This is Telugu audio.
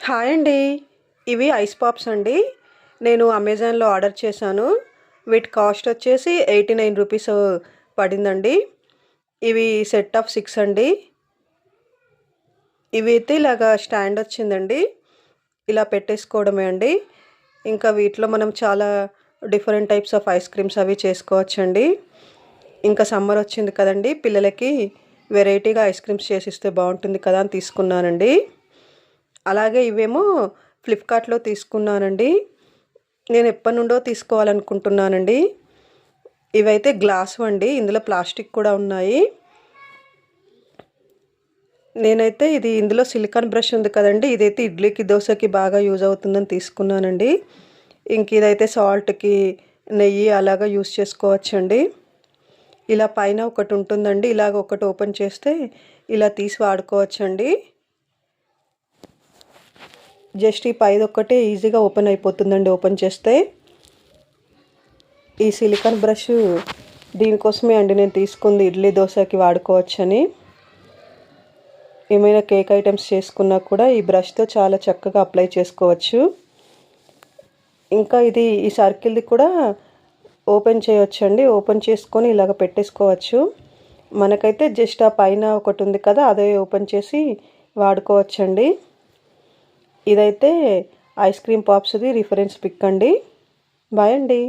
హాయ్ అండి. ఇవి ఐస్ పాప్స్ అండి. నేను అమెజాన్‌లో ఆర్డర్ చేశాను. వీటి కాస్ట్ వచ్చేసి రూ. 89 పడిందండి. ఇవి సెట్ ఆఫ్ 6 అండి. ఇవి అయితే ఇలాగా స్టాండ్ వచ్చిందండి. ఇలా పెట్టేసుకోవడమే అండి. ఇంకా వీటిలో మనం చాలా different types of ice creams అవి చేసుకోవచ్చండి. ఇంకా సమ్మర్ వచ్చింది కదండీ! పిల్లలకి వెరైటీగా ఐస్ క్రీమ్స్ చేసిస్తే బాగుంటుంది కదా అని తీసుకున్నానండి. అలాగే ఇవేమో ఫ్లిప్కార్ట్‌లో తీసుకున్నానండి. నేను ఎప్పటినుండో తీసుకోవాలనుకుంటున్నానండి. ఇవైతే గ్లాస్‌వండి. ఇందులో ప్లాస్టిక్ కూడా ఉన్నాయి. నేనైతే ఇందులో సిలికాన్ బ్రష్ ఉంది కదండీ! ఇదైతే ఇడ్లీకి, దోసకి బాగా యూజ్ అవుతుందని తీసుకున్నానండి. ఇంక ఇదైతే సాల్ట్‌కి, నెయ్యి అలాగా యూజ్ చేసుకోవచ్చండి. ఇలా పైన ఒకటి ఉంటుందండి. ఇలాగ ఒకటి ఓపెన్ చేస్తే ఇలా తీసి వాడుకోవచ్చండి. జస్ట్ ఈ పైదొక్కటే ఈజీగా ఓపెన్ అయిపోతుందండి ఓపెన్ చేస్తే. ఈ సిలికాన్ బ్రష్ దీనికోసమే అండి నేను తీసుకుంది, ఇడ్లీ దోశకి వాడుకోవచ్చని. ఏమైనా కేక్ ఐటమ్స్ చేసుకున్నా కూడా ఈ బ్రష్తో చాలా చక్కగా అప్లై చేసుకోవచ్చు. ఇంకా ఈ సర్కిల్ది కూడా ఓపెన్ చేయొచ్చండి. ఓపెన్ చేసుకొని ఇలాగ పెట్టేసుకోవచ్చు. మనకైతే జస్ట్ ఆ పైన ఒకటి ఉంది కదా, అదే ఓపెన్ చేసి వాడుకోవచ్చండి. ఇదైతే ఐస్ క్రీమ్ పాప్స్ది రిఫరెన్స్ పిక్ అండి. బాయ్ అండి.